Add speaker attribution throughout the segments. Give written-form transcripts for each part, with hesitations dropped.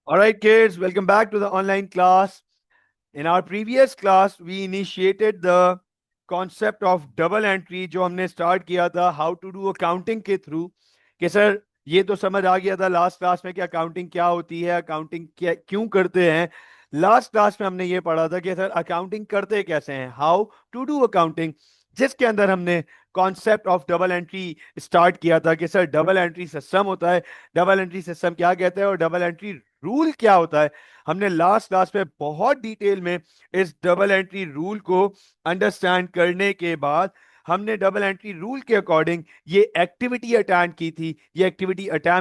Speaker 1: All right, kids, welcome back to the online class. In our previous class, we initiated the concept of double entry जो हमने start किया था how to do accounting के through कि sir ये तो समझ आ गया था लास्ट क्लास में कि अकाउंटिंग क्या होती है, अकाउंटिंग क्या क्यों करते हैं। लास्ट क्लास में हमने ये पढ़ा था कि सर अकाउंटिंग करते कैसे हैं, हाउ टू डू अकाउंटिंग, जिसके अंदर हमने concept of double entry start किया था कि सर डबल एंट्री सिस्टम होता है, डबल एंट्री सिस्टम क्या कहते हैं और डबल एंट्री रूल क्या होता है। हमने लास्ट क्लास में बहुत डिटेल में इस डबल एंट्री रूल को अंडरस्टैंड करने के बाद हमने डबल एंट्री रूल के अकॉर्डिंग ये एक्टिविटी अटैम्प्ट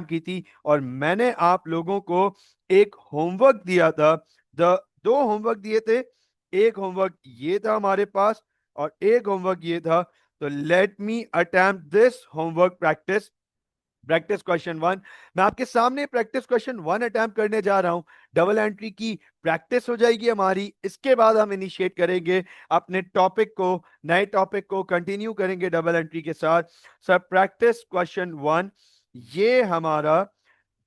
Speaker 1: की थी और मैंने आप लोगों को एक होमवर्क दिया था। दो होमवर्क दिए थे, एक होमवर्क ये था हमारे पास और एक होमवर्क ये था। तो let me attempt this homework practice practice question one. मैं आपके सामने प्रैक्टिस क्वेश्चन वन अटेम्प्ट करने जा रहा हूं। डबल एंट्री की प्रैक्टिस हो जाएगी हमारी, इसके बाद हम इनिशिएट करेंगे अपने टॉपिक को, नए टॉपिक को कंटिन्यू करेंगे डबल एंट्री के साथ। सर प्रैक्टिस क्वेश्चन वन, ये हमारा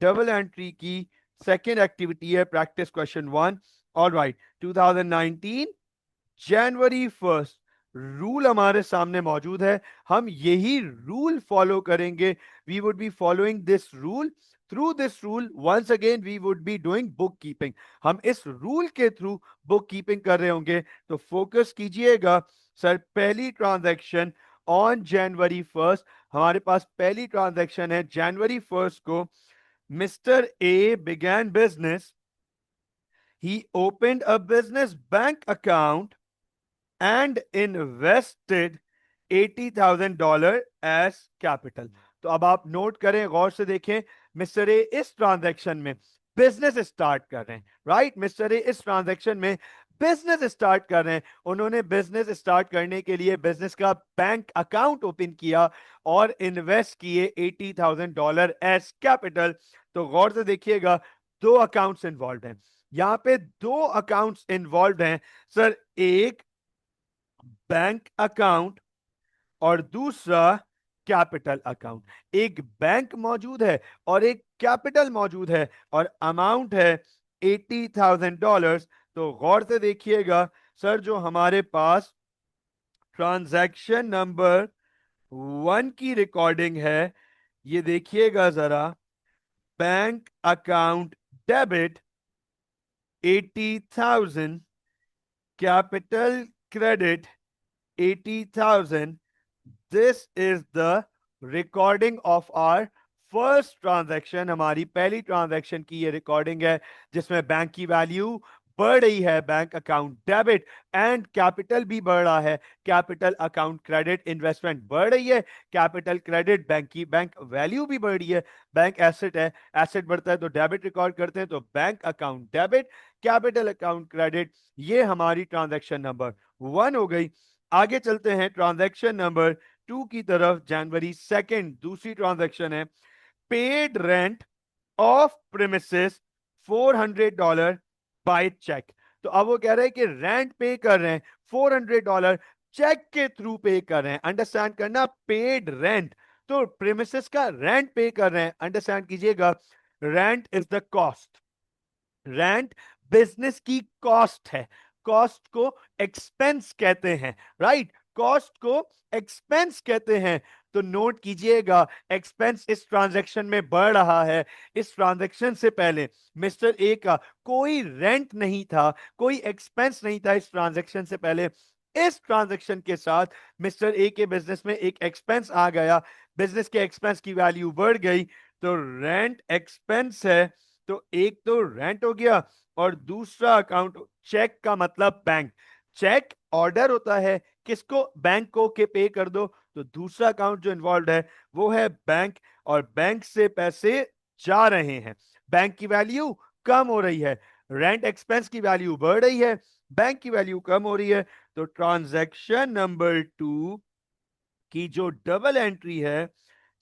Speaker 1: डबल एंट्री की सेकेंड एक्टिविटी है, practice question one. All right, 2019 जनवरी 1 रूल हमारे सामने मौजूद है, हम यही रूल फॉलो करेंगे। We would be following this rule, through this rule once again we would be doing book keeping. हम इस रूल के थ्रू बुक कीपिंग कर रहे होंगे, तो फोकस कीजिएगा। सर पहली ट्रांजैक्शन ऑन जनवरी 1, हमारे पास पहली ट्रांजैक्शन है जनवरी 1 को। Mister A began business, he opened a business bank account and invested $80,000 as capital। तो अब आप नोट करें, गौर से देखें, मिस्टर ए इस ट्रांजैक्शन में बिजनेस स्टार्ट कर रहे हैं, राइट। मिस्टर ए इस ट्रांजैक्शन में बिजनेस स्टार्ट कर रहे हैं, उन्होंने बिजनेस स्टार्ट करने के लिए बिजनेस का बैंक अकाउंट ओपन किया और इन्वेस्ट किए $80,000 एज कैपिटल। तो गौर से देखिएगा, दो अकाउंट्स इन्वॉल्व हैं, यहां पे दो अकाउंट्स इन्वॉल्व हैं सर। एक बैंक अकाउंट और दूसरा कैपिटल अकाउंट। एक बैंक मौजूद है और एक कैपिटल मौजूद है और अमाउंट है $80,000। तो गौर से देखिएगा सर, जो हमारे पास ट्रांजैक्शन नंबर 1 की रिकॉर्डिंग है, ये देखिएगा जरा, bank account debit 80,000, capital credit 80,000। This is the recording of our first transaction, हमारी पहली ट्रांजैक्शन की ये रिकॉर्डिंग है जिसमें बैंक की वैल्यू बढ़ रही है, bank account debit and capital भी बढ़ रहा है, कैपिटल अकाउंट क्रेडिट, इन्वेस्टमेंट बढ़ रही है, कैपिटल क्रेडिट, बैंक की बैंक वैल्यू भी बढ़ रही है। बैंक एसेट है, एसेट बढ़ता है तो डेबिट रिकॉर्ड करते हैं, तो bank account debit, capital account credit, ये हमारी ट्रांजैक्शन नंबर 1 हो गई। आगे चलते हैं ट्रांजैक्शन नंबर 2 की तरफ। जनवरी 2, दूसरी ट्रांजैक्शन है, paid rent of premises $400 by cheque. तो अब वो कह रहे हैं कि रेंट पे कर रहे हैं, $400 चेक के थ्रू पे कर रहे हैं। अंडरस्टैंड करना, पेड रेंट, तो प्रेमिसेस का रेंट पे कर रहे हैं, अंडरस्टैंड कीजिएगा। Rent is the cost, rent business की कॉस्ट है, कॉस्ट को एक्सपेंस कहते हैं, राइट, कॉस्ट को एक्सपेंस कहते हैं। तो नोट कीजिएगा, एक्सपेंस इस ट्रांजैक्शन में बढ़ रहा है। इस ट्रांजैक्शन से पहले मिस्टर ए का कोई रेंट नहीं था, कोई एक्सपेंस नहीं था इस ट्रांजैक्शन से पहले। इस ट्रांजैक्शन के साथ मिस्टर ए के बिजनेस में एक एक्सपेंस आ गया, बिजनेस के एक्सपेंस की वैल्यू बढ़ गई, तो रेंट एक्सपेंस है। तो एक तो रेंट हो गया और दूसरा अकाउंट, चेक का मतलब बैंक, चेक ऑर्डर होता है किसको, बैंक को, के पे कर दो। तो दूसरा अकाउंट जो इन्वॉल्व है वो है बैंक, और बैंक से पैसे जा रहे हैं, बैंक की वैल्यू कम हो रही है, रेंट एक्सपेंस की वैल्यू बढ़ रही है, बैंक की वैल्यू कम हो रही है। तो ट्रांजैक्शन नंबर 2 की जो डबल एंट्री है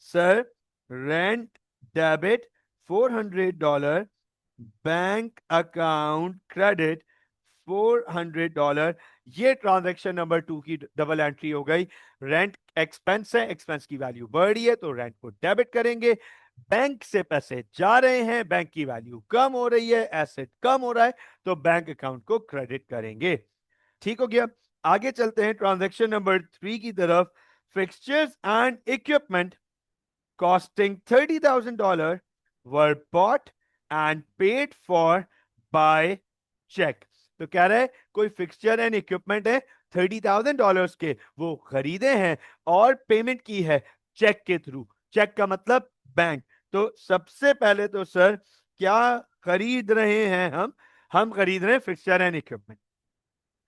Speaker 1: sir, rent debit $400, bank account credit $400, ये ट्रांजैक्शन नंबर 2 की डबल एंट्री हो गई। रेंट एक्सपेंस है, एक्सपेंस की वैल्यू बढ़ रही है तो रेंट को डेबिट करेंगे, बैंक से पैसे जा रहे हैं, बैंक की वैल्यू कम हो रही है, एसेट कम हो रहा है, तो बैंक अकाउंट को क्रेडिट करेंगे। ठीक हो गया। आगे चलते हैं ट्रांजैक्शन नंबर 3 की तरफ। Fixtures and equipment costing $30,000 were bought and paid for by check। तो कह रहे हैं कोई फिक्सचर एंड इक्विपमेंट है $30,000 के, वो खरीदे हैं और पेमेंट की है चेक के थ्रू। चेक का मतलब बैंक। तो सबसे पहले तो सर क्या खरीद रहे हैं हम खरीद रहे हैं फिक्सचर एंड इक्विपमेंट।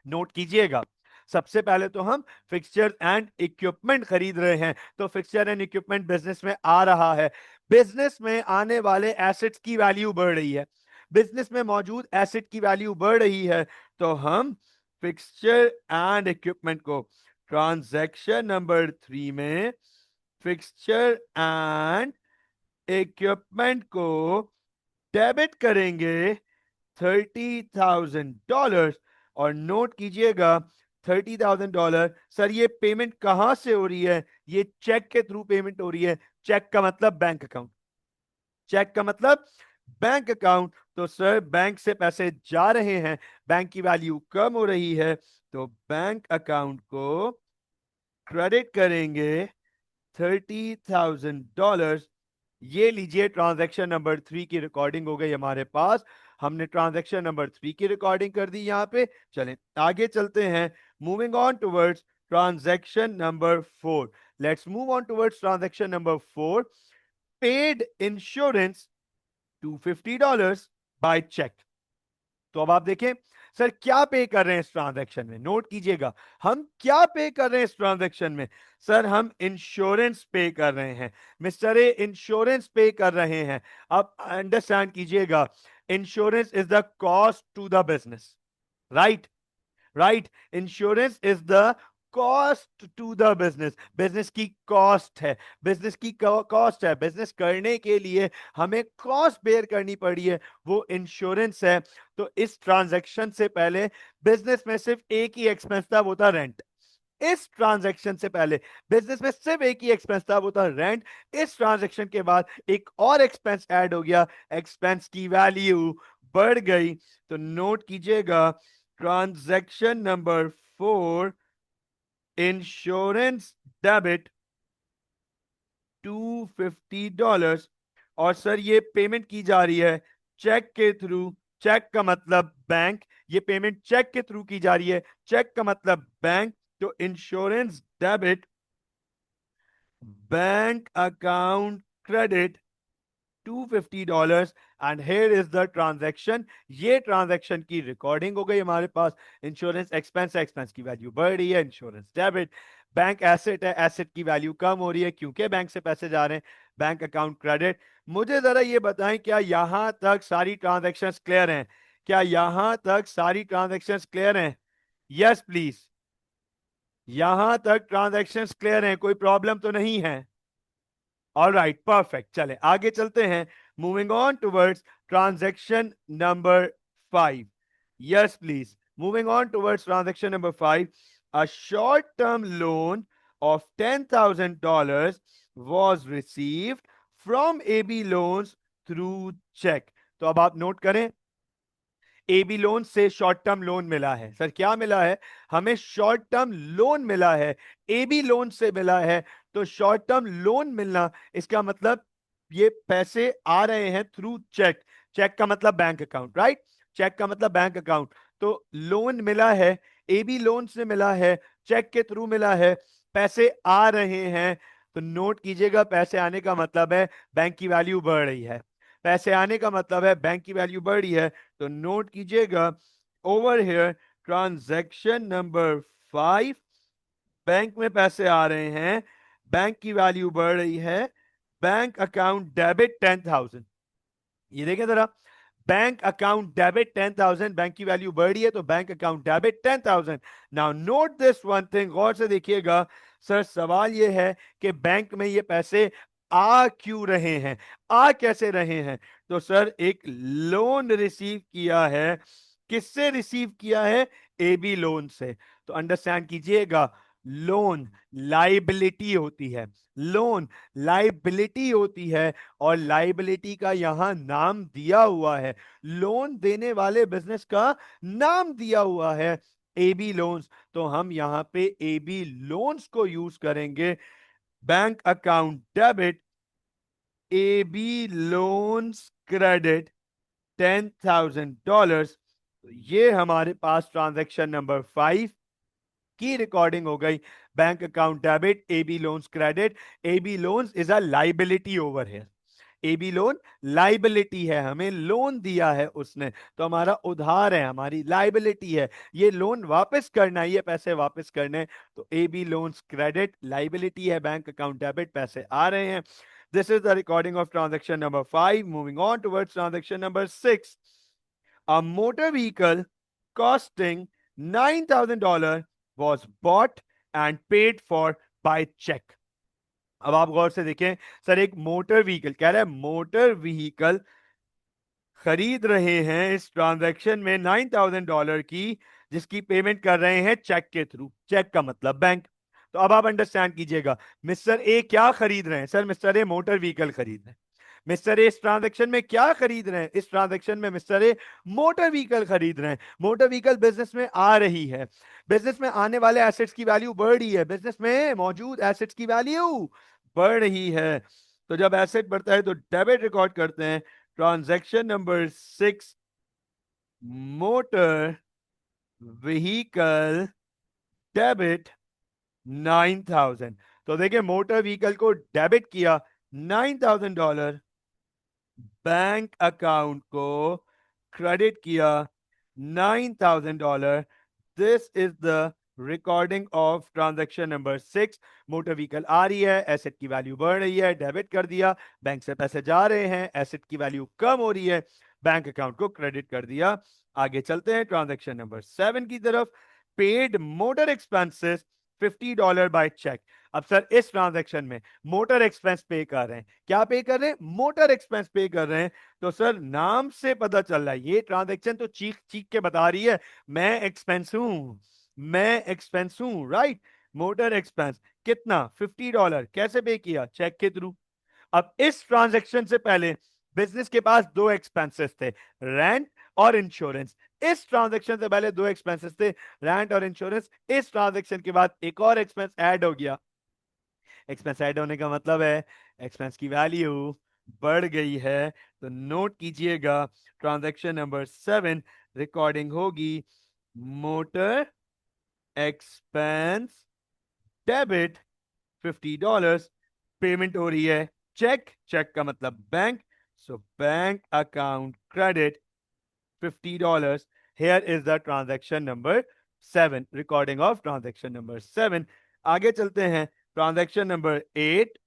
Speaker 1: नोट कीजिएगा, सबसे पहले तो हम फिक्सचर एंड इक्विपमेंट खरीद रहे हैं। तो फिक्सचर एंड इक्विपमेंट बिजनेस में आ रहा है, बिजनेस में आने वाले एसेट्स की वैल्यू बढ़ रही है, बिजनेस में मौजूद एसेट की वैल्यू बढ़ रही है, तो हम फिक्सचर एंड इक्विपमेंट को ट्रांजैक्शन नंबर 3 में फिक्सचर एंड इक्विपमेंट को डेबिट करेंगे $30,000। और नोट कीजिएगा $30,000। सर ये पेमेंट कहां से हो रही है? ये चेक के थ्रू पेमेंट हो रही है। चेक का मतलब बैंक अकाउंट, चेक का मतलब बैंक अकाउंट। तो सर बैंक से पैसे जा रहे हैं, बैंक की वैल्यू कम हो रही है, तो बैंक अकाउंट को क्रेडिट करेंगे $30,000। ये लीजिए ट्रांजैक्शन नंबर 3 की रिकॉर्डिंग हो गई हमारे पास। हमने ट्रांजैक्शन नंबर 3 की रिकॉर्डिंग कर दी यहां पे। चलें आगे चलते हैं, moving on towards transaction number 4। Let's move on towards transaction number 4। Paid insurance $250 by cheque. तो अब आप देखें सर क्या पे कर रहे हैं इस ट्रांजैक्शन में। नोट कीजिएगा हम क्या पे कर रहे हैं इस ट्रांजैक्शन में। सर हम इंश्योरेंस पे कर रहे हैं, मिस्टर ए इंश्योरेंस पे कर रहे हैं। अब अंडरस्टैंड कीजिएगा, insurance is the cost to the business, right? Right, insurance is the cost to the business. Business की कॉस्ट है, बिजनेस की कॉस्ट है, बिजनेस करने के लिए हमें कॉस्ट बेयर करनी पड़ी है, वो इंश्योरेंस है। तो इस ट्रांजैक्शन से पहले बिजनेस में सिर्फ एक ही एक्सपेंस था, वो था रेंट। इस ट्रांजैक्शन से पहले बिजनेस में सिर्फ एक ही एक्सपेंस था, वो था रेंट। इस ट्रांजैक्शन के बाद एक और एक्सपेंस ऐड हो गया, एक्सपेंस की वैल्यू बढ़ गई। तो नोट कीजिएगा ट्रांजैक्शन नंबर 4, इंश्योरेंस डेबिट $250। और सर ये पेमेंट की जा रही है चेक के थ्रू। चेक का मतलब बैंक, ये पेमेंट चेक के थ्रू की जा रही है, चेक का मतलब बैंक। तो insurance debit bank account credit $250 and here is the transaction. ये ट्रांजैक्शन की रिकॉर्डिंग हो गई हमारे पास। इंश्योरेंस एक्सपेंस है, एक्सपेंस की वैल्यू बढ़ रही है, इंश्योरेंस डेबिट। बैंक एसेट है, एसेट की वैल्यू कम हो रही है क्योंकि बैंक से पैसे जा रहे हैं, बैंक अकाउंट क्रेडिट। मुझे जरा ये बताएं क्या यहां तक सारी ट्रांजैक्शंस क्लियर हैं? क्या यहां तक सारी ट्रांजैक्शंस क्लियर हैं? यस प्लीज, यहां तक ट्रांजैक्शंस क्लियर हैं, कोई प्रॉब्लम तो नहीं है? All right, perfect. चले आगे चलते हैं, moving on towards transaction number 5। Yes please, moving on towards transaction number 5। A short term loan of $10,000 was received from AB loans through check। तो अब आप नोट करें, एबी लोन से शॉर्ट टर्म लोन मिला है। सर क्या मिला है? हमें शॉर्ट टर्म लोन मिला है, एबी लोन से मिला है। तो शॉर्ट टर्म लोन मिलना, इसका मतलब ये पैसे आ रहे हैं थ्रू चेक। चेक का मतलब बैंक अकाउंट, राइट? चेक का मतलब बैंक अकाउंट। तो लोन मिला है, एबी लोन से मिला है, चेक के थ्रू मिला है, पैसे आ रहे हैं। तो नोट कीजिएगा, पैसे आने का मतलब है बैंक की वैल्यू बढ़ रही है, पैसे आने का मतलब है बैंक की वैल्यू बढ़ रही है। तो नोट कीजिएगा over here transaction number 5, bank में पैसे आ रहे हैं, बैंक की वैल्यू बढ़ रही है, बैंक अकाउंट डेबिट 10,000। ये देखें जरा, बैंक अकाउंट डेबिट 10,000, बैंक की वैल्यू बढ़ रही है तो bank account debit 10,000। Now note this one thing, गौर से देखिएगा। सर सवाल ये है कि बैंक में ये पैसे आ क्यों रहे हैं, आ कैसे रहे हैं? तो सर एक लोन रिसीव किया है, किससे रिसीव किया है? एबी लोन से। तो अंडरस्टैंड कीजिएगा, लोन लाइबिलिटी होती है, लोन लाइबिलिटी होती है, और लाइबिलिटी का यहां नाम दिया हुआ है, लोन देने वाले बिजनेस का नाम दिया हुआ है एबी लोन्स। तो हम यहां पे एबी लोन्स को यूज करेंगे। Bank account debit AB loans credit $10,000। ये हमारे पास ट्रांजैक्शन नंबर 5 की रिकॉर्डिंग हो गई। Bank account debit AB loans credit. AB loans is a liability over है, एबी लोन लाइबिलिटी है, हमें लोन दिया है उसने, तो हमारा उधार है, हमारी लाइबिलिटी है, ये लोन वापस करना है, ये पैसे वापस करने हैं। तो एबी लोन्स क्रेडिट लाइबिलिटी है, बैंक अकाउंट डेबिट पैसे आ रहे हैं। This is the recording of transaction number 5। Moving on towards transaction number 6। A motor vehicle costing $9,000 was bought and paid for by check। अब आप गौर से देखें, सर एक motor vehicle कह रहा है, मोटर व्हीकल खरीद रहे हैं इस ट्रांजैक्शन में $9,000 की, जिसकी पेमेंट कर रहे हैं चेक के थ्रू। चेक का मतलब बैंक। तो अब आप अंडरस्टैंड कीजिएगा, मिस्टर ए क्या खरीद रहे हैं? Sir mister A motor vehicle खरीद रहे हैं। मिस्टर ए इस ट्रांजैक्शन में क्या खरीद रहे हैं? इस ट्रांजैक्शन में मिस्टर ए मोटर व्हीकल खरीद रहे हैं। मोटर व्हीकल बिजनेस में आ रही है, बिजनेस में आने वाले एसेट्स की वैल्यू बढ़ रही है, बिजनेस में मौजूद एसेट्स की वैल्यू बढ़ रही है। तो जब एसेट बढ़ता है तो डेबिट रिकॉर्ड करते हैं। Transaction number 6, motor vehicle debit 9,000। तो देखिए मोटर व्हीकल को डेबिट किया $9,000, बैंक अकाउंट को क्रेडिट किया $9,000। This is the recording of transaction number 6। Motor vehicle आ रही है, एसेट की वैल्यू बढ़ रही है, डेबिट कर दिया, बैंक से पैसे जा रहे हैं, एसेट की वैल्यू कम हो रही है, बैंक अकाउंट को क्रेडिट कर दिया। आगे चलते हैं ट्रांजैक्शन नंबर 7 की तरफ। Paid motor expenses $50 by cheque. अब सर इस ट्रांजैक्शन में मोटर एक्सपेंस पे कर रहे हैं, क्या पे कर रहे हैं? मोटर एक्सपेंस पे कर रहे हैं। तो सर नाम से पता चल रहा है, ये ट्रांजैक्शन तो चीख चीख के बता रही है मैं एक्सपेंस हूं, मैं एक्सपेंस हूं, राइट। मोटर एक्सपेंस कितना? $50। कैसे पे किया? चेक के थ्रू। अब इस ट्रांजैक्शन से पहले बिजनेस के पास दो एक्सपेंसेस थे, रेंट और इंश्योरेंस। इस ट्रांजैक्शन से पहले दो एक्सपेंसेस थे, रेंट और इंश्योरेंस। इस ट्रांजैक्शन के बाद एक और एक्सपेंस ऐड हो गया। एक्सपेंस ऐड होने का मतलब है एक्सपेंस की वैल्यू बढ़ गई है। तो नोट कीजिएगा, ट्रांजैक्शन नंबर 7 रिकॉर्डिंग होगी मोटर एक्सपेंस डेबिट $50। पेमेंट हो रही है चेक, चेक का मतलब bank, so bank account credit $50। Here is the transaction number 7, recording of transaction number 7। आगे चलते हैं, transaction number 8।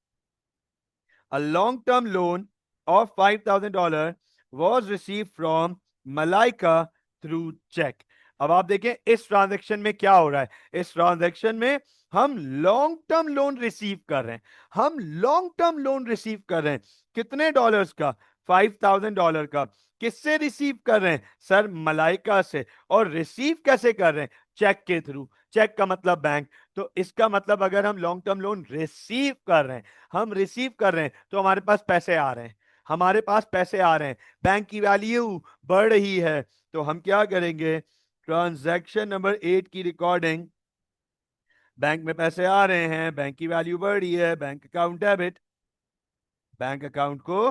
Speaker 1: A long-term loan of $5,000 was received from Malaika through check। अब आप देखें इस ट्रांजैक्शन में क्या हो रहा है, इस ट्रांजैक्शन में हम लॉन्ग टर्म लोन रिसीव कर रहे हैं, हम लॉन्ग टर्म लोन रिसीव कर रहे हैं। कितने डॉलर्स का? $5,000 का। किससे रिसीव कर रहे हैं? सर मलाइका से। और रिसीव कैसे कर रहे हैं? चेक के थ्रू। चेक का मतलब बैंक। तो इसका मतलब अगर हम लॉन्ग टर्म लोन रिसीव कर रहे हैं, हम रिसीव कर रहे हैं, तो हमारे पास पैसे आ रहे हैं, हमारे पास पैसे आ रहे हैं, बैंक की वैल्यू बढ़ रही है। तो हम क्या करेंगे, ट्रांजैक्शन नंबर 8 की रिकॉर्डिंग, बैंक में पैसे आ रहे हैं, बैंक की वैल्यू बढ़ रही है, bank account debit, bank account को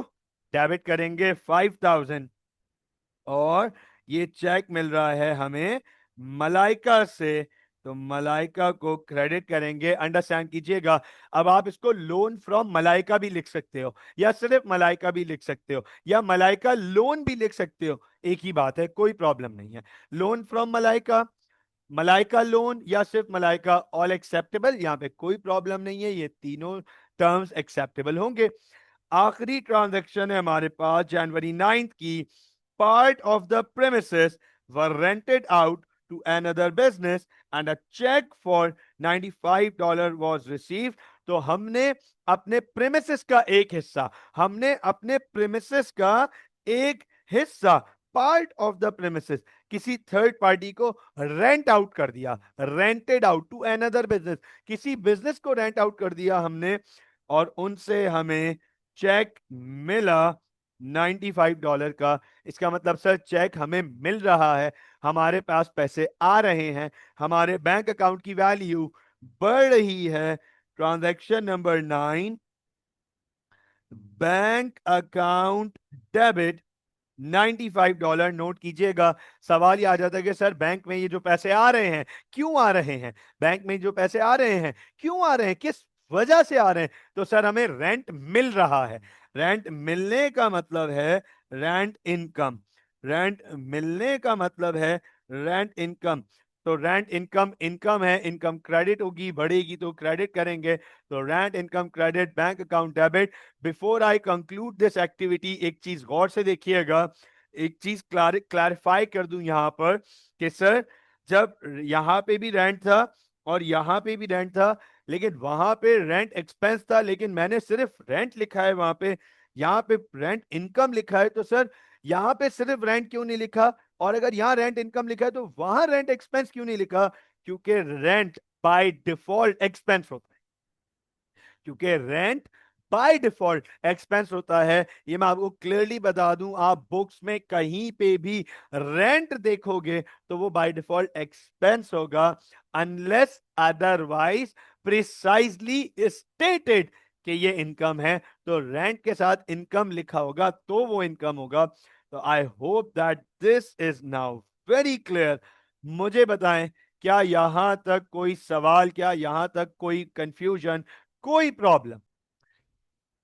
Speaker 1: डेबिट करेंगे 5,000, और ये चेक मिल रहा है हमें मलाइका से, तो मलाइका को क्रेडिट करेंगे। अंडरस्टैंड कीजिएगा, अब आप इसको लोन फ्रॉम मलाइका भी लिख सकते हो, या सिर्फ मलाइका भी लिख सकते हो, या मलाइका लोन भी लिख सकते हो, एक ही बात है, कोई प्रॉब्लम नहीं है। Loan from Malaika, Malaika loan, या सिर्फ मलाइका, ऑल एक्सेप्टेबल, यहां पे कोई प्रॉब्लम नहीं है, ये तीनों टर्म्स एक्सेप्टेबल होंगे। आखिरी ट्रांजैक्शन है हमारे पास जनवरी 9 की। Part of the premises were rented out to another business and a cheque for $95 was received. तो हमने अपने प्रेमिसेस का एक हिस्सा, हमने अपने प्रेमिसेस का एक हिस्सा पार्ट ऑफ द प्रेमिसेस, किसी थर्ड पार्टी को रेंट आउट कर दिया, rented out to another business, किसी बिजनेस को रेंट आउट कर दिया हमने और उनसे हमें चेक मिला $95 का। इसका मतलब सर चेक हमें मिल रहा है, हमारे पास पैसे आ रहे हैं, हमारे बैंक अकाउंट की वैल्यू बढ़ रही है। Transaction number 9, bank account debit $95। Note कीजिएगा। सवाल ये आ जाता है कि सर बैंक में ये जो पैसे आ रहे हैं क्यों आ रहे हैं, बैंक में जो पैसे आ रहे हैं क्यों आ रहे हैं, किस वजह से आ रहे हैं? तो सर हमें रेंट मिल रहा है। रेंट मिलने का मतलब है रेंट इनकम। रेंट मिलने का मतलब है रेंट इनकम। तो रेंट इनकम इनकम है, इनकम क्रेडिट होगी, बढ़ेगी तो क्रेडिट करेंगे। तो rent income credit bank account debit. Before I conclude this activity, एक चीज गौर से देखिएगा, एक चीज क्लैरिफाई कर दूं यहां पर कि सर जब यहां पे भी रेंट था और यहां पे भी रेंट था, लेकिन वहां पे रेंट एक्सपेंस था, लेकिन मैंने सिर्फ रेंट लिखा है वहां पे, यहां पे रेंट इनकम लिखा है। तो सर यहां पे सिर्फ रेंट क्यों नहीं लिखा, और अगर यहां रेंट इनकम लिखा है तो वहां रेंट एक्सपेंस क्यों नहीं लिखा? क्योंकि रेंट बाय डिफॉल्ट एक्सपेंस होता है, क्योंकि रेंट बाय डिफॉल्ट एक्सपेंस होता है। ये मैं आपको क्लियरली बता दूं, आप बुक्स में कहीं पे भी रेंट देखोगे तो वो बाय डिफॉल्ट एक्सपेंस होगा, अनलेस अदरवाइज प्रिसाइजली स्टेटेड कि ये इनकम है। तो रेंट के साथ इनकम लिखा होगा तो वो इनकम होगा। तो I hope that this is now very clear. मुझे बताएं, क्या यहां तक कोई सवाल, क्या यहां तक कोई कंफ्यूजन, कोई problem?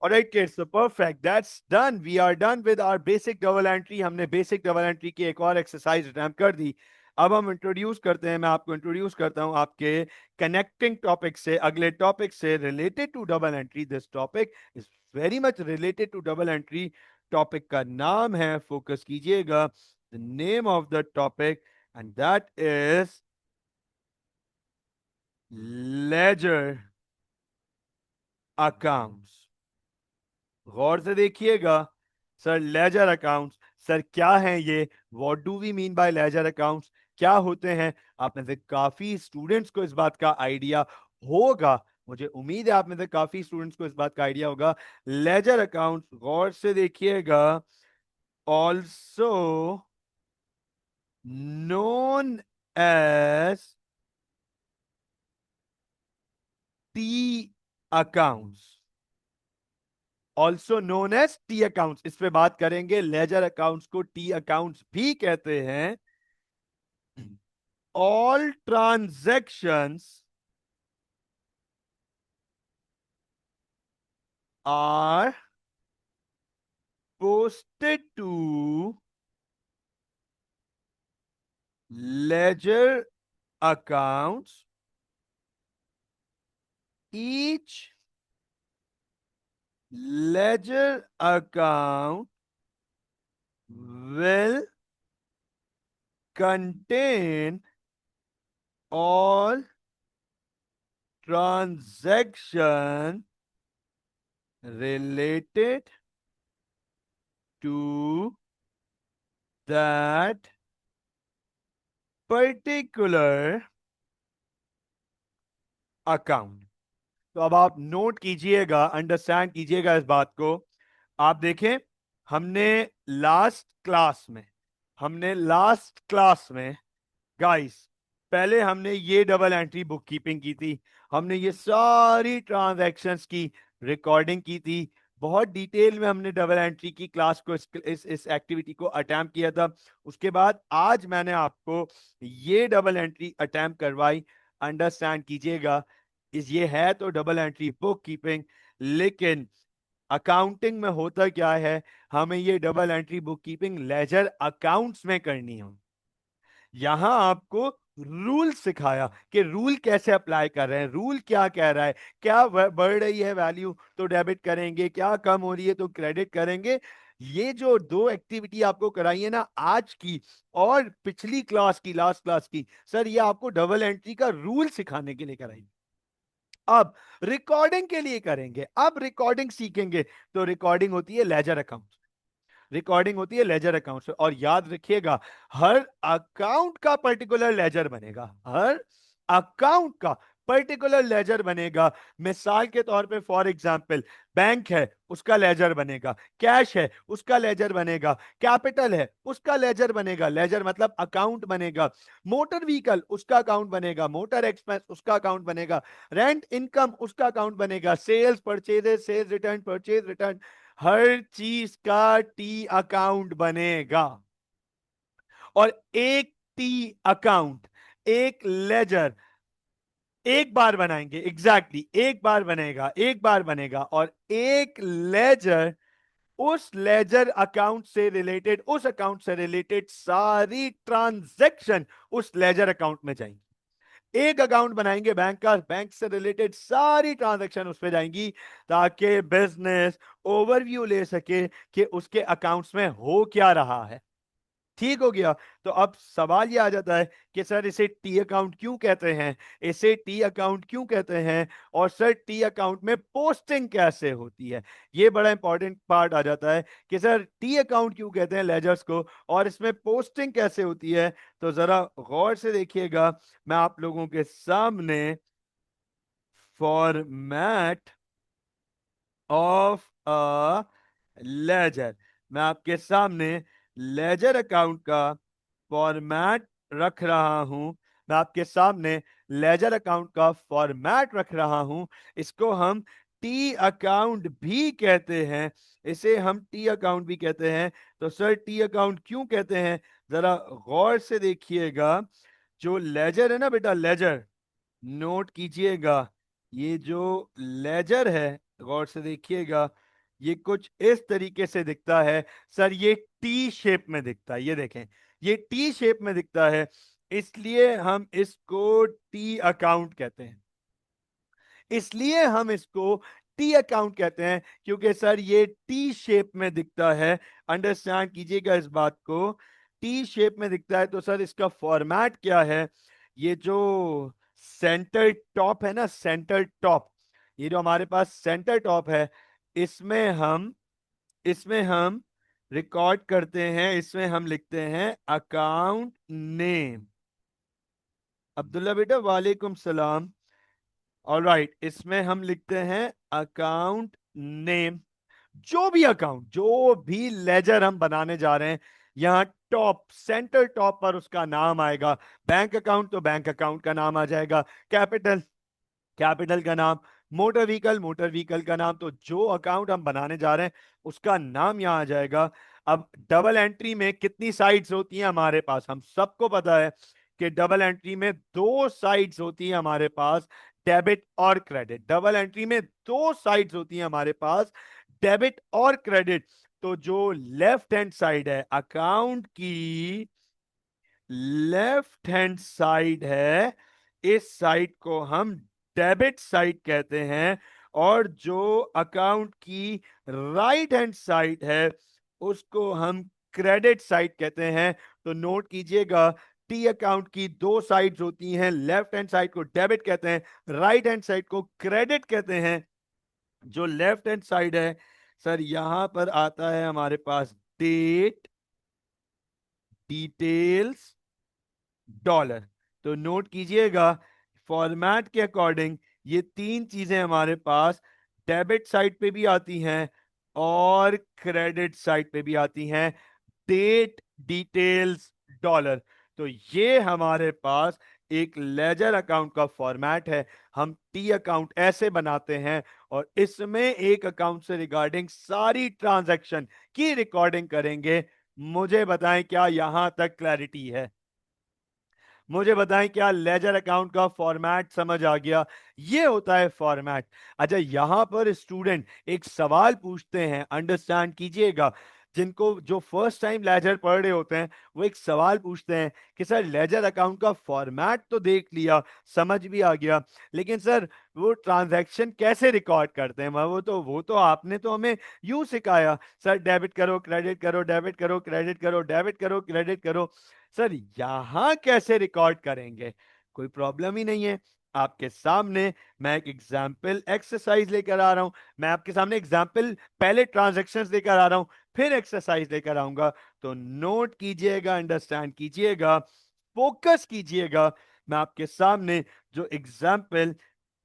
Speaker 1: All right kids, so perfect, that's done. We are done with our basic double entry. हमने basic double entry की एक और एक्सरसाइज अटैम्प्ट कर दी। अब हम इंट्रोड्यूस करते हैं, मैं आपको इंट्रोड्यूस करता हूं आपके कनेक्टिंग टॉपिक से, अगले टॉपिक से related to double entry. This topic is very much related to double entry. Topic का नाम है, फोकस कीजिएगा, the name of the topic and that is ledger accounts. गौर से देखिएगा। सर लेजर अकाउंट्स, सर क्या है ये, what do we mean by ledger accounts, क्या होते हैं? आप में से काफी स्टूडेंट्स को इस बात का आइडिया होगा, मुझे उम्मीद है आप में से काफी स्टूडेंट्स को इस बात का आइडिया होगा। लेजर अकाउंट्स, गौर से देखिएगा, also known as T accounts, also known as T accounts, इस पे बात करेंगे। लेजर अकाउंट्स को टी अकाउंट्स भी कहते हैं। all transactions are posted to ledger accounts. Each ledger account will contain all transactions related to that particular account. तो अब आप नोट कीजिएगा, अंडरस्टैंड कीजिएगा इस बात को। आप देखें, हमने लास्ट क्लास में गाइस, पहले हमने ये डबल एंट्री बुक कीपिंग की थी, हमने ये सारी ट्रांजैक्शंस की रिकॉर्डिंग की थी, बहुत डिटेल में हमने डबल एंट्री की क्लास को, इस एक्टिविटी को अटेम्प्ट किया था। उसके बाद आज मैंने आपको ये डबल एंट्री अटेम्प्ट करवाई। अंडरस्टैंड कीजिएगा, इस ये है तो डबल एंट्री बुक कीपिंग, लेकिन अकाउंटिंग में होता क्या है, हमें ये double entry book keeping ledger accounts में करनी है। यहां आपको रूल सिखाया कि रूल कैसे अप्लाई कर रहे हैं, रूल क्या कह रहा है, क्या बढ़ रही है वैल्यू तो डेबिट करेंगे, क्या कम हो रही है तो क्रेडिट करेंगे। ये जो दो एक्टिविटी आपको कराई है ना आज की और पिछली क्लास की, लास्ट क्लास की, सर ये आपको डबल एंट्री का रूल सिखाने के लिए कराई। अब रिकॉर्डिंग के लिए करेंगे, अब रिकॉर्डिंग सीखेंगे। तो रिकॉर्डिंग होती है लेजर अकाउंट। रिकॉर्डिंग होती है लेजर अकाउंट से। और याद रखिएगा, हर अकाउंट का पर्टिकुलर लेजर बनेगा, हर अकाउंट का पर्टिकुलर लेजर बनेगा। मिसाल के तौर पे फॉर एग्जांपल, बैंक है उसका लेजर बनेगा, कैश है उसका लेजर बनेगा, कैपिटल है उसका लेजर बनेगा, लेजर मतलब अकाउंट बनेगा, मोटर व्हीकल उसका अकाउंट बनेगा, मोटर एक्सपेंस उसका अकाउंट बनेगा, रेंट इनकम उसका अकाउंट बनेगा, sales purchases, sales return, purchase return, हर चीज का टी अकाउंट बनेगा। और एक टी अकाउंट, एक लेजर एक बार बनाएंगे, एग्जैक्टली एक बार बनेगा, एक बार बनेगा। और एक लेजर, उस लेजर अकाउंट से रिलेटेड, उस अकाउंट से रिलेटेड सारी ट्रांजैक्शन उस लेजर अकाउंट में जाएंगी। एक अकाउंट बनाएंगे बैंक का, बैंक से रिलेटेड सारी ट्रांजैक्शन उस पे जाएंगी, ताकि बिजनेस ओवरव्यू ले सके कि उसके अकाउंट्स में हो क्या रहा है। ठीक हो गया। तो अब सवाल ये आ जाता है कि सर इसे टी अकाउंट क्यों कहते हैं, इसे टी अकाउंट क्यों कहते हैं, और सर टी अकाउंट में पोस्टिंग कैसे होती है। ये बड़ा इंपॉर्टेंट पार्ट आ जाता है कि सर टी अकाउंट क्यों कहते हैं लेजर्स को, और इसमें पोस्टिंग कैसे होती है। तो जरा गौर से देखिएगा, मैं आप लोगों के सामने फॉर्मेट ऑफ अ लेजर, मैं आपके सामने लेजर अकाउंट का फॉर्मेट रख रहा हूं, मैं आपके सामने लेजर अकाउंट का फॉर्मेट रख रहा हूं। इसको हम टी अकाउंट भी कहते हैं, इसे हम टी अकाउंट भी कहते हैं। तो सर टी अकाउंट क्यों कहते हैं, जरा गौर से देखिएगा। जो लेजर है ना बेटा, लेजर नोट कीजिएगा, ये जो लेजर है गौर से देखिएगा, ये कुछ इस तरीके से दिखता है। सर ये टी शेप में दिखता है, ये देखें, ये टी शेप में दिखता है, इसलिए हम इसको टी अकाउंट कहते हैं। इसलिए हम इसको टी अकाउंट कहते हैं, क्योंकि सर ये टी शेप में दिखता है। अंडरस्टैंड कीजिएगा इस बात को, टी शेप में दिखता है। तो सर इसका फॉर्मेट क्या है, ये जो सेंटर टॉप है ना, सेंटर टॉप, ये जो हमारे पास सेंटर टॉप है, इसमें हम इसमें हम रिकॉर्ड करते हैं, इसमें हम लिखते हैं अकाउंट नेम। अब्दुल्ला बेटा वालेकुम सलाम। ऑलराइट, इसमें हम लिखते हैं अकाउंट नेम। जो भी अकाउंट, जो भी लेजर हम बनाने जा रहे हैं, यहां टॉप सेंटर टॉप पर उसका नाम आएगा। बैंक अकाउंट तो बैंक अकाउंट का नाम आ जाएगा, कैपिटल कैपिटल का नाम, मोटर व्हीकल मोटर व्हीकल का नाम। तो जो अकाउंट हम बनाने जा रहे हैं उसका नाम यहां आ जाएगा। अब डबल एंट्री में कितनी साइड्स होती हैं हमारे पास, हम सबको पता है कि डबल एंट्री में दो साइड्स होती हैं हमारे पास, डेबिट और क्रेडिट। डबल एंट्री में दो साइड्स होती हैं हमारे पास, डेबिट और क्रेडिट। तो जो लेफ्ट हैंड साइड है अकाउंट की, लेफ्ट हैंड साइड है, इस साइड को हम डेबिट साइड कहते हैं। और जो अकाउंट की राइट हैंड साइड है उसको हम क्रेडिट साइड कहते हैं। तो नोट कीजिएगा, टी अकाउंट की दो साइड्स होती हैं, लेफ्ट हैंड साइड को डेबिट कहते हैं, राइट हैंड साइड को क्रेडिट कहते हैं। जो लेफ्ट हैंड साइड है सर, यहां पर आता है हमारे पास डेट, डिटेल्स, डॉलर। तो नोट कीजिएगा, फॉर्मेट के अकॉर्डिंग ये तीन चीजें हमारे पास डेबिट साइड पे भी आती हैं और क्रेडिट साइड पे भी आती हैं, डेट, डिटेल्स, डॉलर। तो ये हमारे पास एक लेजर अकाउंट का फॉर्मेट है। हम टी अकाउंट ऐसे बनाते हैं और इसमें एक अकाउंट से रिगार्डिंग सारी ट्रांजैक्शन की रिकॉर्डिंग करेंगे। मुझे बताएं क्या यहां तक क्लैरिटी है, मुझे बताएं क्या लेजर अकाउंट का फॉर्मेट समझ आ गया। ये होता है फॉर्मेट। अच्छा, यहां पर स्टूडेंट एक सवाल पूछते हैं, अंडरस्टैंड कीजिएगा, जिनको जो फर्स्ट टाइम लेजर पढ़ रहे होते हैं वो एक सवाल पूछते हैं कि सर लेजर अकाउंट का फॉर्मेट तो देख लिया, समझ भी आ गया, लेकिन सर वो ट्रांजैक्शन कैसे रिकॉर्ड करते हैं, वो तो आपने तो हमें यूं सिखाया, सर डेबिट करो क्रेडिट करो, डेबिट करो क्रेडिट करो, डेबिट करो क्रेडिट करो। सर यहां कैसे रिकॉर्ड करेंगे, कोई प्रॉब्लम ही नहीं है। आपके सामने मैं एक एग्जाम्पल एक्सरसाइज लेकर आ रहा हूं। मैं आपके सामने एग्जाम्पल, पहले ट्रांजैक्शंस लेकर आ रहा हूं, फिर एक्सरसाइज लेकर आऊंगा। तो नोट कीजिएगा, अंडरस्टैंड कीजिएगा, फोकस कीजिएगा। मैं आपके सामने जो एग्जाम्पल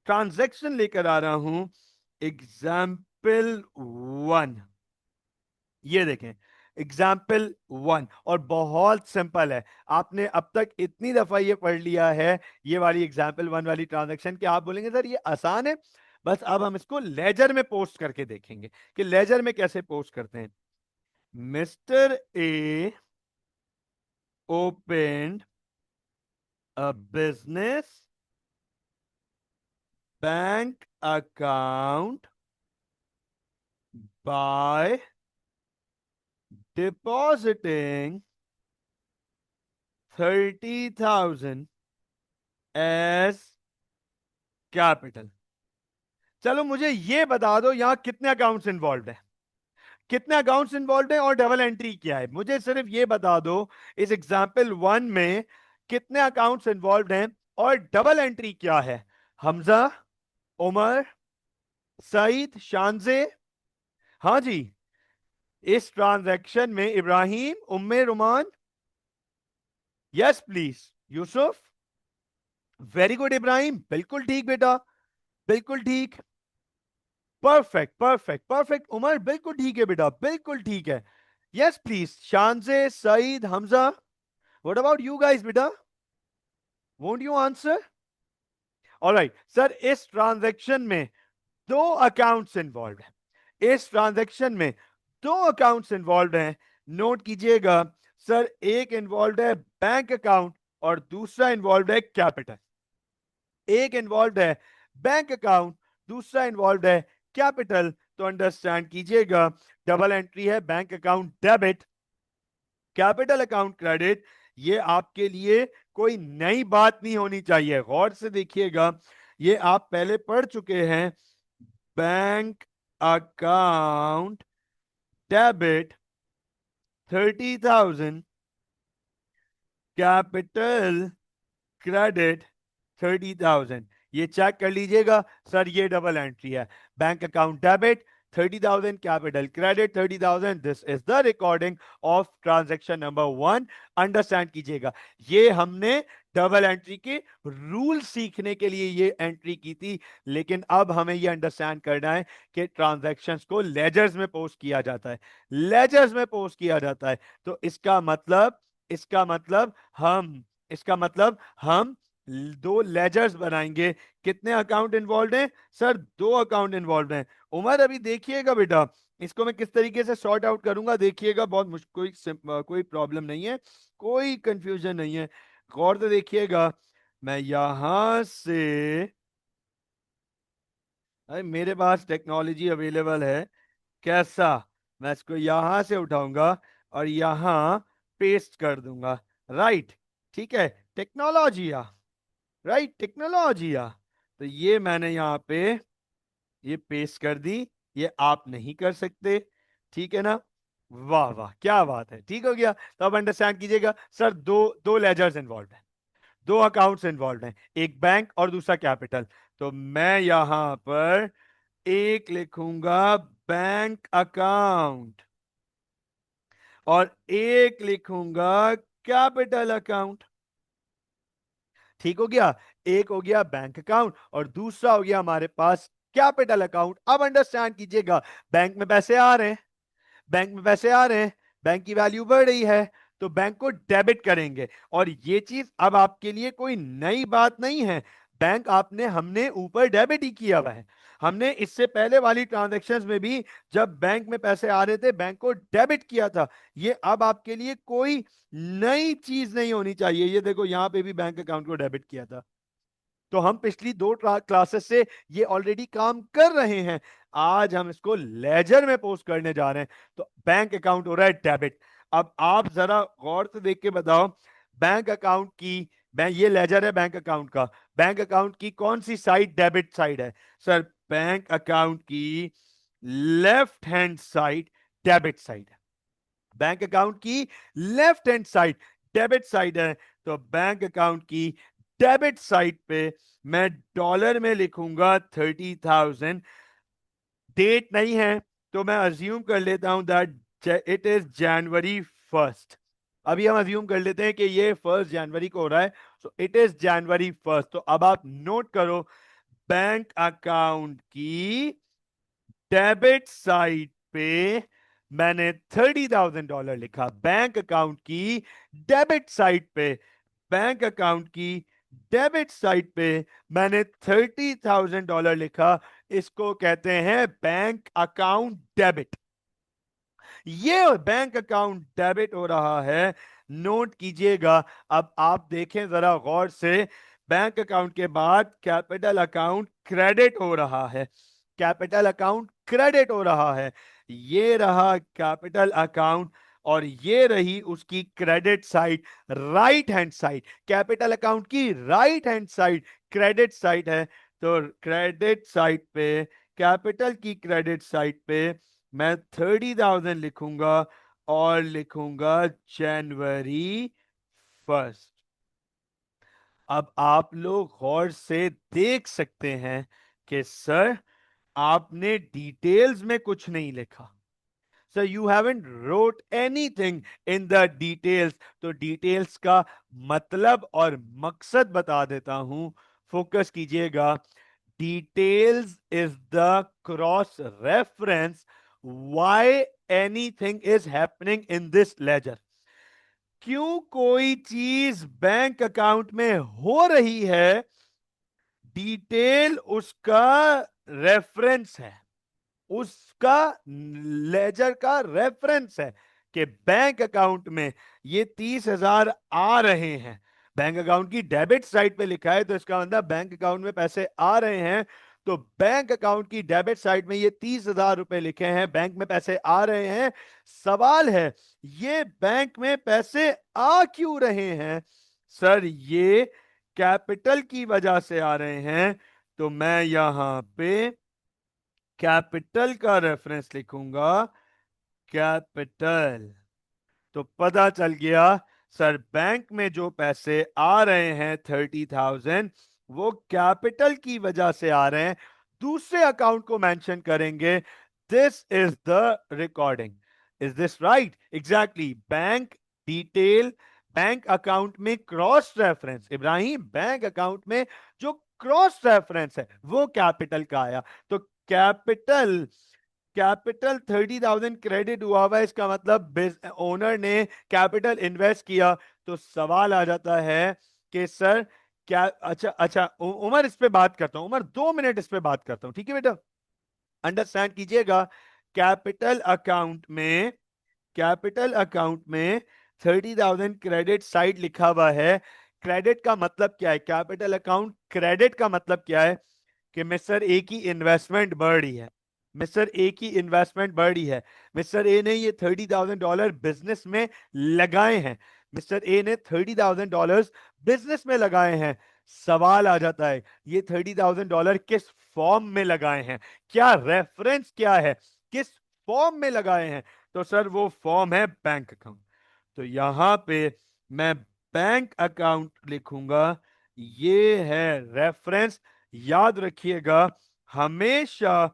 Speaker 1: ट्रांजैक्शन लेकर आ रहा हूं, एग्जाम्पल 1, ये देखें, एग्जाम्पल 1, और बहुत सिंपल है। आपने अब तक इतनी दफा ये पढ़ लिया है, ये वाली एग्जाम्पल 1 वाली ट्रांजैक्शन, कि आप बोलेंगे सर ये आसान है। बस अब हम इसको लेजर में पोस्ट करके देखेंगे कि लेजर में कैसे पोस्ट करते हैं। Mister A open a business bank account by depositing 30,000 as capital. चलो मुझे ये बता दो यहां कितने अकाउंट्स इन्वॉल्व है, कितने अकाउंट्स इन्वॉल्व है और डबल एंट्री क्या है। मुझे सिर्फ ये बता दो इस एग्जाम्पल 1 में कितने अकाउंट्स इन्वॉल्व हैं और डबल एंट्री क्या है। हमजा, उमर, सईद, शानजे। हाँ जी, इस ट्रांजैक्शन में Ibrahim, Umme Ruman. Yes please. Yusuf, very good Ibrahim, बिल्कुल ठीक बेटा, बिल्कुल ठीक। परफेक्ट परफेक्ट परफेक्ट उमर, बिल्कुल ठीक है बेटा, बिल्कुल ठीक है। Yes please, Shanze, Saeed, Hamza. What about you guys बेटा, won't you answer? Alright sir, इस ट्रांजैक्शन में दो अकाउंट्स इन्वॉल्व हैं, इस ट्रांजैक्शन में दो अकाउंट्स इन्वॉल्व हैं। नोट कीजिएगा सर, एक इन्वॉल्व है बैंक अकाउंट और दूसरा इन्वॉल्व है कैपिटल। एक इन्वॉल्व है बैंक अकाउंट, दूसरा इन्वॉल्व है कैपिटल। तो अंडरस्टैंड कीजिएगा, डबल एंट्री है, bank account debit, capital account credit. ये आपके लिए कोई नई बात नहीं होनी चाहिए, गौर से देखिएगा, ये आप पहले पढ़ चुके हैं। Bank account debit 30,000, capital credit 30,000। ये चेक कर लीजिएगा सर, ये डबल एंट्री है। Bank account debit 30,000, capital credit 30,000। This is the recording of transaction number 1। Understand कीजिएगा, ये हमने डबल एंट्री के रूल सीखने के लिए ये एंट्री की थी, लेकिन अब हमें ये अंडरस्टैंड करना है कि ट्रांजैक्शंस को लेजर्स में पोस्ट किया जाता है, लेजर्स में पोस्ट किया जाता है। तो इसका मतलब, इसका मतलब हम इसका मतलब हम दो लेजर्स बनाएंगे। कितने अकाउंट इन्वॉल्व हैं सर? दो अकाउंट इन्वॉल्व हैं। उमर अभी देखिएगा बेटा, इसको मैं किस तरीके से सॉर्ट आउट करूंगा, देखिएगा, बहुत मुश्किल, कोई प्रॉब्लम नहीं है, कोई कंफ्यूजन नहीं है, गौर से देखिएगा। मैं यहां से, अरे मेरे पास टेक्नोलॉजी अवेलेबल है, कैसा, मैं इसको यहां से उठाऊंगा और यहां पेस्ट कर दूंगा। राइट, ठीक है, टेक्नोलॉजी, राइट, टेक्नोलॉजी। तो ये मैंने यहाँ पे ये पेस्ट कर दी, ये आप नहीं कर सकते, ठीक है ना? वाह वाह, क्या बात है, ठीक हो गया। तो अब अंडरस्टैंड कीजिएगा सर, दो दो लेजर्स इन्वॉल्व हैं, दो अकाउंट्स इन्वॉल्व हैं, एक बैंक और दूसरा कैपिटल। तो मैं यहां पर एक लिखूंगा बैंक अकाउंट और एक लिखूंगा कैपिटल अकाउंट। ठीक हो गया, एक हो गया बैंक अकाउंट और दूसरा हो गया हमारे पास कैपिटल अकाउंट। अब अंडरस्टैंड कीजिएगा, बैंक में पैसे आ रहे हैं, बैंक में पैसे आ रहे हैं, बैंक की वैल्यू बढ़ रही है, तो बैंक को डेबिट करेंगे। और ये चीज अब आपके लिए कोई नई बात नहीं है, बैंक आपने, हमने ऊपर डेबिट ही किया हुआ है। हमने इससे पहले वाली ट्रांजैक्शंस में भी जब बैंक में पैसे आ रहे थे, बैंक को डेबिट किया था। ये अब आपके लिए कोई नई चीज नहीं होनी चाहिए। ये देखो, यहां पे भी बैंक अकाउंट को डेबिट किया था। तो हम पिछली दो क्लासेस से ये ऑलरेडी काम कर रहे हैं, आज हम इसको लेजर में पोस्ट करने जा रहे हैं। तो बैंक अकाउंट हो रहा है डेबिट। अब आप जरा गौर से देख के बताओ, बैंक अकाउंट की, बैंक, ये लेजर है बैंक अकाउंट का, बैंक अकाउंट की कौन सी साइड डेबिट साइड है सर? बैंक अकाउंट की left hand side debit side है, बैंक अकाउंट की left hand side debit side है। तो बैंक अकाउंट की डेबिट साइड पे मैं डॉलर में लिखूंगा 30,000। डेट नहीं है तो मैं अज्यूम कर लेता हूं that it is January 1st। अभी हम अज्यूम कर लेते हैं कि ये 1 जनवरी को हो रहा है, so it is January 1st। तो अब आप नोट करो, बैंक अकाउंट की डेबिट साइड पे मैंने $30,000 लिखा। बैंक अकाउंट की डेबिट साइड पे, बैंक अकाउंट की डेबिट साइड पे मैंने $30,000 लिखा। इसको कहते हैं बैंक अकाउंट डेबिट। ये बैंक अकाउंट डेबिट हो रहा है, नोट कीजिएगा। अब आप देखें जरा गौर से, बैंक अकाउंट के बाद कैपिटल अकाउंट क्रेडिट हो रहा है। कैपिटल अकाउंट क्रेडिट हो रहा है। ये रहा कैपिटल अकाउंट और ये रही उसकी credit side, right hand side. Capital account की right hand side credit side है। तो क्रेडिट साइड पे, कैपिटल की क्रेडिट साइड पे मैं 30,000 लिखूंगा और लिखूंगा January 1st। अब आप लोग गौर से देख सकते हैं कि सर आपने डिटेल्स में कुछ नहीं लिखा। Sir you haven't wrote anything in the details. तो डिटेल्स का मतलब और मकसद बता देता हूं, फोकस कीजिएगा। Details is the cross reference why anything is happening in this ledger। क्यों कोई चीज बैंक अकाउंट में हो रही है, डिटेल उसका रेफरेंस है, उसका लेजर का रेफरेंस है कि बैंक अकाउंट में ये 30,000 आ रहे हैं। बैंक अकाउंट की डेबिट साइड पे लिखा है तो इसका मतलब बैंक अकाउंट में पैसे आ रहे हैं। तो बैंक अकाउंट की डेबिट साइड में ये 30,000 रुपए लिखे हैं, बैंक में पैसे आ रहे हैं। सवाल है, ये बैंक में पैसे आ क्यों रहे हैं? सर ये कैपिटल की वजह से आ रहे हैं। तो मैं यहां पे कैपिटल का रेफरेंस लिखूंगा, कैपिटल। तो पता चल गया सर बैंक में जो पैसे आ रहे हैं 30,000, वो कैपिटल की वजह से आ रहे हैं। दूसरे अकाउंट को मेंशन करेंगे, this is the recording. Is this right? Exactly. Bank detail, bank account में cross reference, Ibrahim bank account में जो क्रॉस रेफरेंस है वो कैपिटल का आया। तो कैपिटल, कैपिटल 30,000 क्रेडिट हुआ हुआ है, इसका मतलब ओनर ने कैपिटल इन्वेस्ट किया। तो सवाल आ जाता है कि सर क्या, अच्छा अच्छा उमर इस पे बात करता हूं, उमर 2 मिनट इस पे बात करता हूं, ठीक है बेटा? अंडरस्टैंड कीजिएगा। कैपिटल अकाउंट में, कैपिटल अकाउंट में 30,000 क्रेडिट साइड लिखा हुआ है। क्रेडिट का मतलब क्या है? कैपिटल अकाउंट क्रेडिट का मतलब क्या है कि मिस्टर ए की इन्वेस्टमेंट बढ़ रही है। मिस्टर ए की इन्वेस्टमेंट बढ़ रही है। मिस्टर ए ने ये $30,000 बिजनेस में लगाए हैं। मिस्टर ए ने $30,000 बिजनेस में लगाए हैं। सवाल आ जाता है, ये $30,000 किस फॉर्म में लगाए हैं? क्या रेफरेंस क्या है? किस फॉर्म में लगाए हैं? तो सर वो फॉर्म है बैंक अकाउंट। तो यहां पे मैं बैंक अकाउंट लिखूंगा, ये है रेफरेंस। याद रखिएगा, हमेशा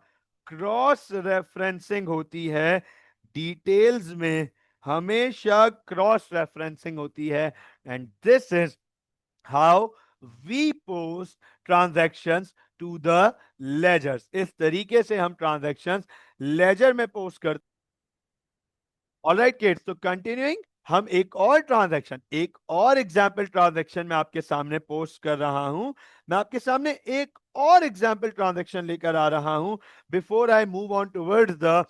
Speaker 1: क्रॉस रेफरेंसिंग होती है डिटेल्स में, हमेशा क्रॉस रेफरेंसिंग होती है। And this is how we post transactions to the ledgers. इस तरीके से हम ट्रांजैक्शंस लेजर में पोस्ट करते। ऑलराइट किड्स, तो कंटिन्यूइंग, हम एक और ट्रांजैक्शन, एक और एग्जाम्पल ट्रांजैक्शन में आपके सामने पोस्ट कर रहा हूं। मैं आपके सामने एक और एग्जाम्पल ट्रांजैक्शन लेकर आ रहा हूं। Before I move on towards the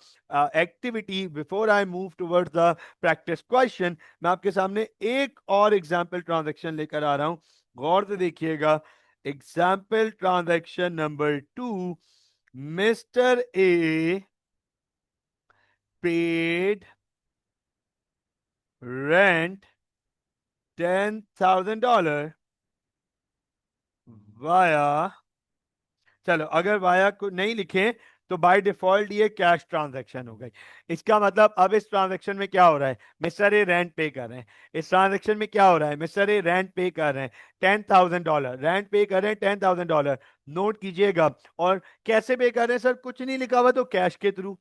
Speaker 1: activity, before I move towards the practice question, मैं आपके सामने एक और एग्जाम्पल ट्रांजैक्शन लेकर आ रहा हूं। गौर से देखिएगा। Example transaction number 2, mister A paid rent $10,000 via, चलो अगर वाया को नहीं लिखे तो बाय डिफॉल्ट ये कैश ट्रांजैक्शन हो गई। इसका मतलब अब इस ट्रांजैक्शन में क्या हो रहा है, मिस्टर ए रेंट पे कर रहे हैं। इस ट्रांजैक्शन में क्या हो रहा है, मिस्टर ए रेंट पे कर रहे हैं $10,000, रेंट पे कर रहे हैं $10,000। नोट कीजिएगा। और कैसे पे कर रहे हैं सर, कुछ नहीं लिखा हुआ तो कैश के थ्रू।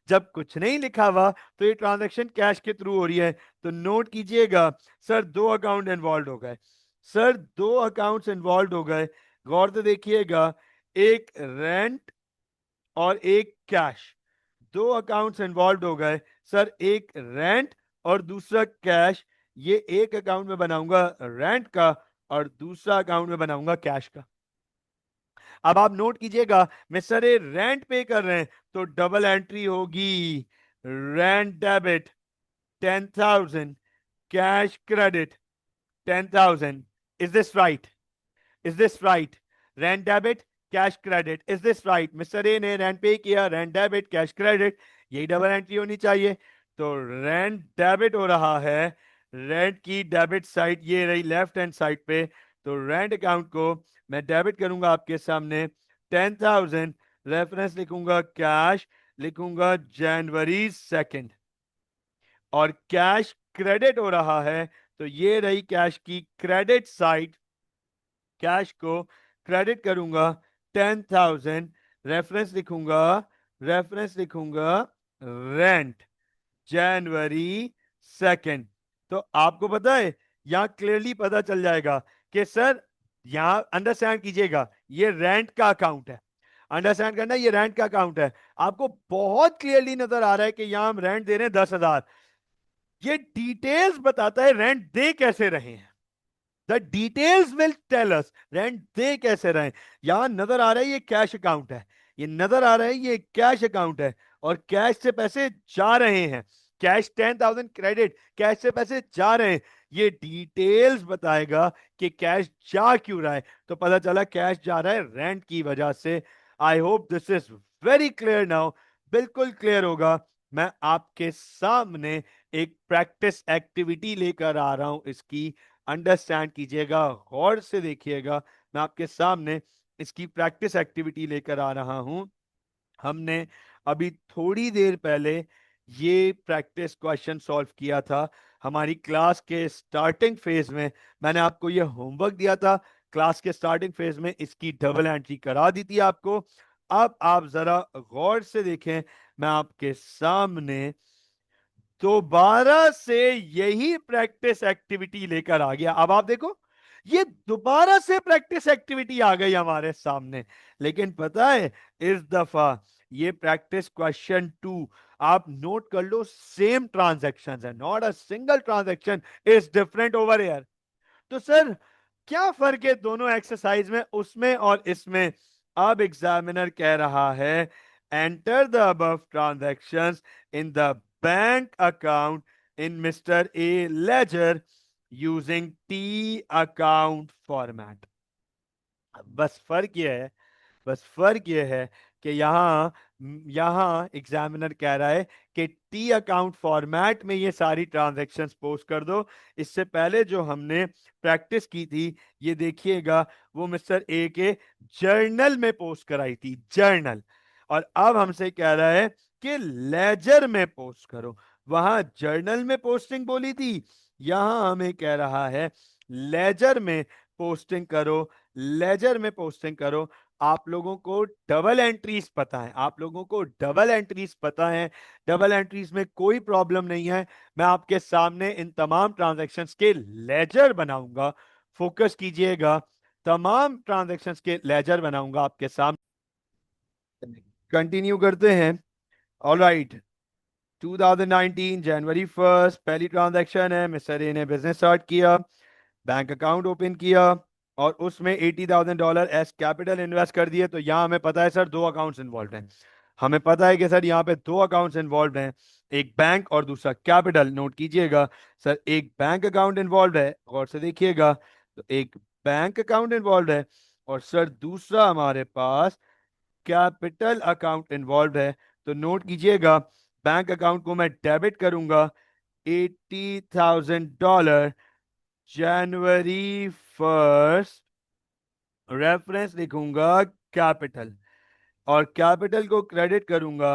Speaker 1: जब कुछ नहीं लिखा हुआ तो ये ट्रांजैक्शन कैश के थ्रू हो रही है। तो नोट कीजिएगा सर, दो अकाउंट इन्वॉल्व हो गए। सर दो अकाउंट्स इन्वॉल्व हो गए, गौर से देखिएगा, एक रेंट और एक कैश। दो अकाउंट्स इन्वॉल्व हो गए सर, एक रेंट और दूसरा कैश। ये एक अकाउंट में बनाऊंगा रेंट का और दूसरा अकाउंट में बनाऊंगा कैश का। अब आप नोट कीजिएगा, मिस्टर ए रेंट पे कर रहे हैं तो डबल एंट्री होगी, rent debit 10,000, cash credit 10,000। Is this right? Is this right? Rent debit, cash credit, is this right? Mister A ने रेंट पे किया, रेंट डेबिट, कैश क्रेडिट, यही डबल एंट्री होनी चाहिए। तो रेंट डेबिट हो रहा है, रेंट की डेबिट साइड ये रही लेफ्ट हैंड साइड पे। तो रेंट अकाउंट को मैं डेबिट करूंगा आपके सामने 10,000, रेफरेंस लिखूंगा कैश, लिखूंगा January 2nd। और कैश क्रेडिट हो रहा है, तो ये रही कैश की क्रेडिट साइड। कैश को क्रेडिट करूंगा 10,000, रेफरेंस लिखूंगा, रेफरेंस लिखूंगा रेंट January 2nd। तो आपको पता है, यहां क्लियरली पता चल जाएगा कि सर, यहां अंडरस्टैंड कीजिएगा, ये रेंट का अकाउंट है। अंडरस्टैंड करना, ये रेंट का अकाउंट है। आपको बहुत क्लियरली नजर आ रहा है कि यहां हम रेंट दे रहे हैं 10,000। ये डिटेल्स बताता है रेंट दे कैसे रहे हैं। The details will tell us rent दे कैसे रहे। यहां नजर आ रहा है ये कैश अकाउंट है, ये नजर आ रहा है ये कैश अकाउंट है, और कैश से पैसे जा रहे हैं। कैश 10,000 क्रेडिट, कैश से पैसे जा रहे हैं। ये डिटेल्स बताएगा कि कैश जा क्यों रहा है। तो पता चला कैश जा रहा है रेंट की वजह से। I hope this is very clear now. बिल्कुल क्लियर होगा। मैं आपके सामने एक प्रैक्टिस एक्टिविटी लेकर आ रहा हूं, इसकी अंडरस्टैंड कीजिएगा, गौर से देखिएगा। मैं आपके सामने इसकी प्रैक्टिस एक्टिविटी लेकर आ रहा हूं। हमने अभी थोड़ी देर पहले ये प्रैक्टिस क्वेश्चन सॉल्व किया था हमारी क्लास के स्टार्टिंग फेज में। मैंने आपको ये होमवर्क दिया था क्लास के स्टार्टिंग फेज में, इसकी डबल एंट्री करा दी थी आपको। अब आप जरा गौर से देखें, मैं आपके सामने दोबारा से यही प्रैक्टिस एक्टिविटी लेकर आ गया। अब आप देखो, ये दोबारा से प्रैक्टिस एक्टिविटी आ गई हमारे सामने। लेकिन पता है, इस दफा ये प्रैक्टिस क्वेश्चन 2, आप नोट कर लो, सेम ट्रांजैक्शन है, not a single transaction is different over here. तो सर, क्या फर्क है दोनों एक्सरसाइज में, उसमें और इसमें? अब एग्जामिनर कह रहा है, enter the above transactions in the bank account in mister A ledger using T account format. बस फर्क यह है, बस फर्क यह है कि यहां एग्जामिनर कह रहा है कि टी अकाउंट फॉर्मेट में ये सारी ट्रांजैक्शंस पोस्ट कर दो। इससे पहले जो हमने प्रैक्टिस की थी, ये देखिएगा, वो मिस्टर ए के जर्नल में पोस्ट कराई थी, जर्नल। और अब हमसे कह रहा है कि लेजर में पोस्ट करो। वहां जर्नल में पोस्टिंग बोली थी, यहां हमें कह रहा है लेजर में पोस्टिंग करो, लेजर में पोस्टिंग करो। आप लोगों को डबल एंट्रीज पता है, आप लोगों को डबल एंट्रीज पता है, डबल एंट्रीज में कोई प्रॉब्लम नहीं है। मैं आपके सामने इन तमाम ट्रांजैक्शंस के लेजर बनाऊंगा, फोकस कीजिएगा, तमाम ट्रांजैक्शंस के लेजर बनाऊंगा आपके सामने। कंटिन्यू करते हैं। ऑलराइट, 2019 January 1st पहली ट्रांजैक्शन है, मिस्टर ए ने बिजनेस स्टार्ट किया, बैंक अकाउंट ओपन किया और उसमें $80,000 एस कैपिटल इन्वेस्ट कर दिए। तो यहां हमें पता है सर, दो अकाउंट्स इन्वॉल्व हैं। हमें पता है कि सर यहाँ पे दो अकाउंट्स इन्वॉल्व हैं, एक बैंक और दूसरा कैपिटल। नोट कीजिएगा सर, एक बैंक अकाउंट इन्वॉल्व है, गौर से देखिएगा। तो एक बैंक अकाउंट इन्वॉल्व है, और सर दूसरा हमारे पास कैपिटल अकाउंट इन्वॉल्व है। तो नोट कीजिएगा, बैंक अकाउंट को मैं डेबिट करूंगा $80,000, January 1st, रेफरेंस लिखूंगा कैपिटल। और कैपिटल को क्रेडिट करूंगा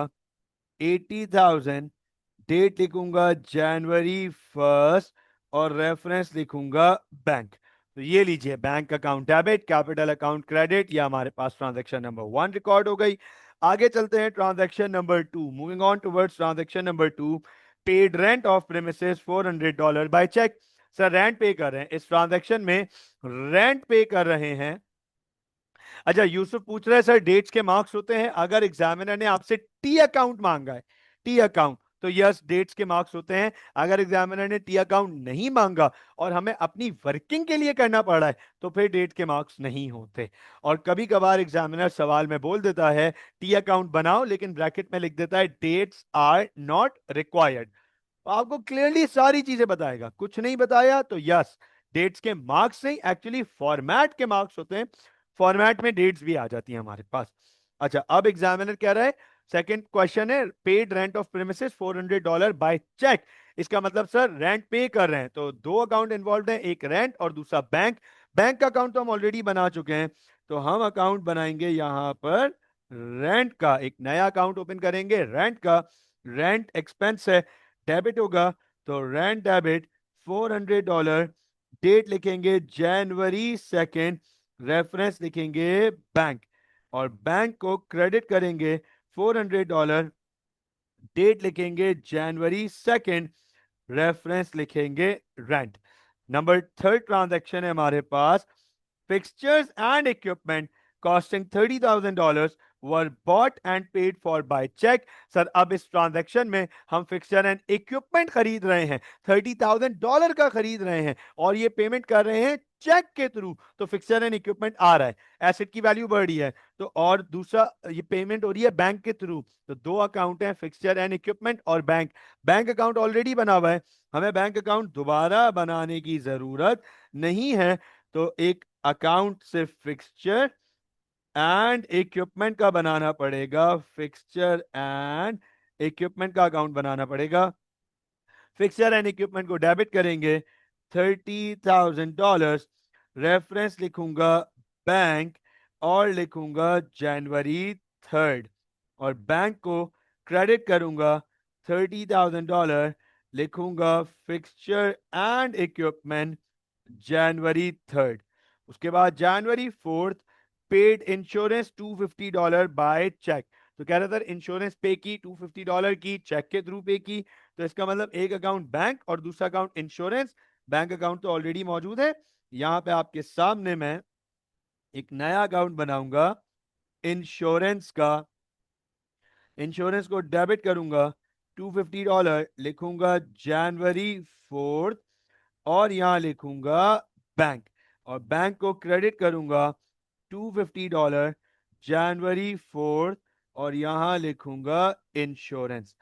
Speaker 1: 80,000, डेट लिखूंगा January 1 और रेफरेंस लिखूंगा बैंक। तो ये लीजिए, bank account debit, capital account credit, ये हमारे पास ट्रांजैक्शन नंबर 1 रिकॉर्ड हो गई। आगे चलते हैं transaction number 2। Moving on towards transaction number 2, paid rent of premises $400 by cheque. Sir rent pay कर रहे हैं, इस ट्रांजैक्शन में रेंट पे कर रहे हैं। अच्छा, यूसुफ पूछ रहे हैं सर डेट्स के मार्क्स होते हैं अगर एग्जामिनर ने आपसे टी अकाउंट मांगा है, टी अकाउंट, तो यस डेट्स के मार्क्स होते हैं। अगर एग्जामिनर ने टी अकाउंट नहीं मांगा और हमें अपनी वर्किंग के लिए करना पड़ा है तो फिर डेट के मार्क्स नहीं होते। और कभी कभार एग्जामिनर सवाल में बोल देता है टी अकाउंट बनाओ, लेकिन ब्रैकेट में लिख देता है डेट्स आर नॉट रिक्वायर्ड। तो आपको क्लियरली सारी चीजें बताएगा। कुछ नहीं बताया तो यस डेट्स के मार्क्स नहीं, एक्चुअली फॉर्मेट के मार्क्स होते हैं। फॉर्मेट में डेट्स भी आ जाती हैं हमारे पास। अच्छा, अब एग्जामिनर कह रहा है, सेकंड क्वेश्चन है, paid rent of premises $400 by cheque. इसका मतलब सर रेंट पे कर रहे हैं, तो दो अकाउंट इन्वॉल्व हैं, एक रेंट और दूसरा बैंक। बैंक का अकाउंट तो हम ऑलरेडी बना चुके हैं, तो हम अकाउंट बनाएंगे यहां पर रेंट का, एक नया अकाउंट ओपन करेंगे रेंट का। रेंट एक्सपेंस है, डेबिट होगा, तो रेंट डेबिट $400, डेट लिखेंगे January 2, रेफरेंस लिखेंगे बैंक, और बैंक को क्रेडिट करेंगे $400, डेट लिखेंगे January 2, रेफरेंस लिखेंगे रेंट। नंबर थर्ड ट्रांजैक्शन है हमारे पास, fixtures and equipment costing $30,000 were bought and paid for by cheque. Sir अब इस ट्रांजैक्शन में हम फिक्सचर एंड इक्विपमेंट खरीद रहे हैं, $30,000 का खरीद रहे हैं, और ये पेमेंट कर रहे हैं चेक के थ्रू, तो फिक्सचर एंड इक्विपमेंट आ रहा है, एसेट की वैल्यू बढ़ रही है। तो और दूसरा ये पेमेंट हो रही है बैंक के थ्रू, तो दो अकाउंट हैं, फिक्सचर एंड इक्विपमेंट और बैंक। बैंक अकाउंट ऑलरेडी बना हुआ है, हमें बैंक अकाउंट दोबारा बनाने की जरूरत नहीं है। तो एक अकाउंट सिर्फ फिक्सचर एंड इक्विपमेंट का बनाना पड़ेगा, फिक्सचर एंड इक्विपमेंट का अकाउंट बनाना पड़ेगा। फिक्सचर एंड इक्विपमेंट को डेबिट करेंगे $30,000, रेफरेंस लिखूंगा बैंक और लिखूंगा January 3, और बैंक को क्रेडिट करूंगा $30,000, लिखूंगा फिक्सचर एंड इक्विपमेंट January 3। उसके बाद January 4, paid insurance $250 by cheque. तो कह रहा था इंश्योरेंस पे की $250 की, चेक के थ्रू पे की, तो इसका मतलब एक अकाउंट बैंक और दूसरा अकाउंट इंश्योरेंस। बैंक अकाउंट तो ऑलरेडी मौजूद है, यहां पे आपके सामने मैं एक नया अकाउंट बनाऊंगा इंश्योरेंस का। इंश्योरेंस को डेबिट करूंगा $250, लिखूंगा January 4 और यहां लिखूंगा बैंक, और बैंक को क्रेडिट करूंगा $250 January 4 और यहां लिखूंगा इंश्योरेंस।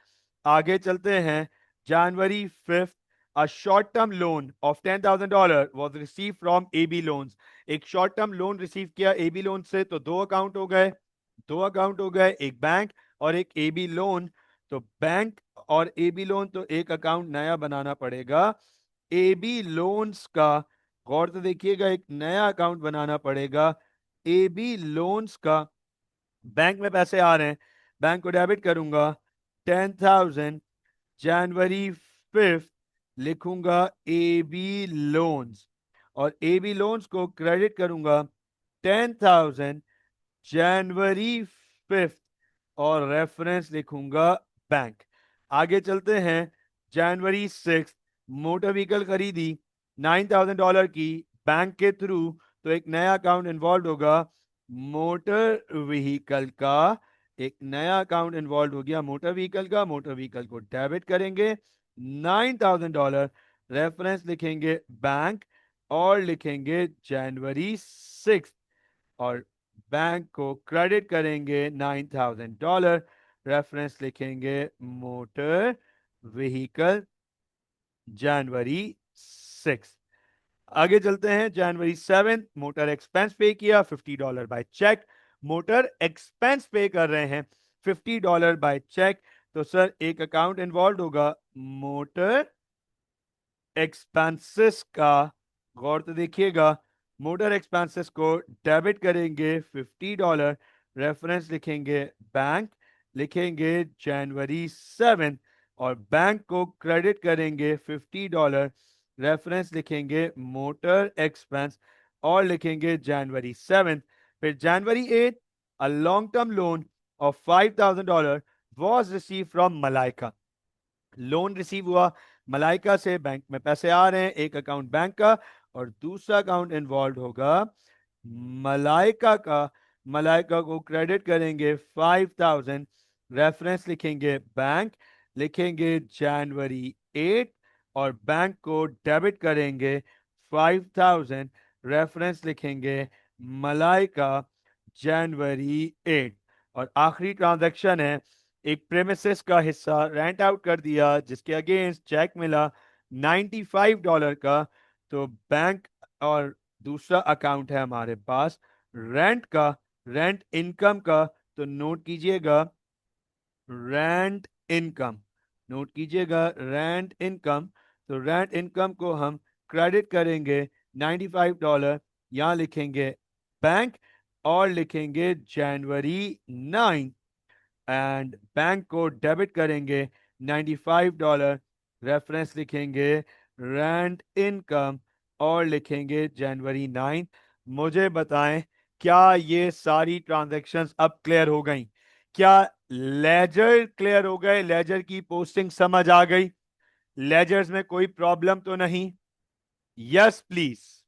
Speaker 1: आगे चलते हैं, January 5, a short term loan of $10,000 was received from AB loans। एक शॉर्ट टर्म लोन रिसीव किया AB लोन से, तो दो अकाउंट हो गए, दो अकाउंट हो गए, एक बैंक और एक AB लोन। तो बैंक और AB लोन, तो एक अकाउंट नया बनाना पड़ेगा AB लोन्स का। गौर से देखिएगा, एक नया अकाउंट बनाना पड़ेगा AB लोन्स का। बैंक में पैसे आ रहे हैं, बैंक को डेबिट करूंगा 10,000 January 5, लिखूंगा AB लोन्स, और AB लोन्स को क्रेडिट करूंगा 10,000 January 5 और रेफरेंस लिखूंगा बैंक। आगे चलते हैं, January 6, मोटर व्हीकल खरीदी $9,000 की बैंक के थ्रू, तो एक नया अकाउंट इन्वॉल्व होगा मोटर व्हीकल का, एक नया अकाउंट इन्वॉल्व हो गया मोटर व्हीकल का। मोटर व्हीकल को डेबिट करेंगे $9,000, रेफरेंस लिखेंगे बैंक और लिखेंगे January 6, और बैंक को क्रेडिट करेंगे $9,000, रेफरेंस लिखेंगे मोटर व्हीकल January 6। आगे चलते हैं, January 7, मोटर एक्सपेंस पे किया $50 by check. Motor expense pay कर रहे हैं $50 बाय चेक, तो सर एक अकाउंट इन्वॉल्व होगा मोटर एक्सपेंसेस का। गौर तो देखिएगा, मोटर एक्सपेंसेस को डेबिट करेंगे $50, रेफरेंस लिखेंगे बैंक, लिखेंगे January 7 और बैंक को क्रेडिट करेंगे $50, रेफरेंस लिखेंगे मोटर एक्सपेंस और लिखेंगे January 7। फिर January 8 a long term loan of $5,000 was received from Malaika। Loan receive हुआ मलाइका से, बैंक में पैसे आ रहे हैं, एक अकाउंट बैंक का और दूसरा अकाउंट इन्वॉल्व होगा मलाइका का। मलाइका को क्रेडिट करेंगे 5,000, रेफरेंस लिखेंगे बैंक, लिखेंगे January 8 और बैंक को डेबिट करेंगे 5,000, रेफरेंस लिखेंगे मलाइका January 8। और आखिरी ट्रांजैक्शन है, एक प्रेमिसेस का हिस्सा रेंट आउट कर दिया जिसके अगेंस्ट चेक मिला $95 का। तो बैंक और दूसरा अकाउंट है हमारे पास रेंट का, रेंट इनकम का। तो नोट कीजिएगा रेंट इनकम, नोट कीजिएगा रेंट इनकम। तो रेंट इनकम को हम क्रेडिट करेंगे $95, यहां लिखेंगे बैंक और लिखेंगे January 9 एंड बैंक को डेबिट करेंगे $95, रेफरेंस लिखेंगे रेंट इनकम और लिखेंगे January 9। मुझे बताएं क्या ये सारी ट्रांजैक्शंस अब क्लियर हो गई? क्या लेजर क्लियर हो गए? लेजर की पोस्टिंग समझ आ गई? लेजर्स में कोई प्रॉब्लम तो नहीं? Yes please.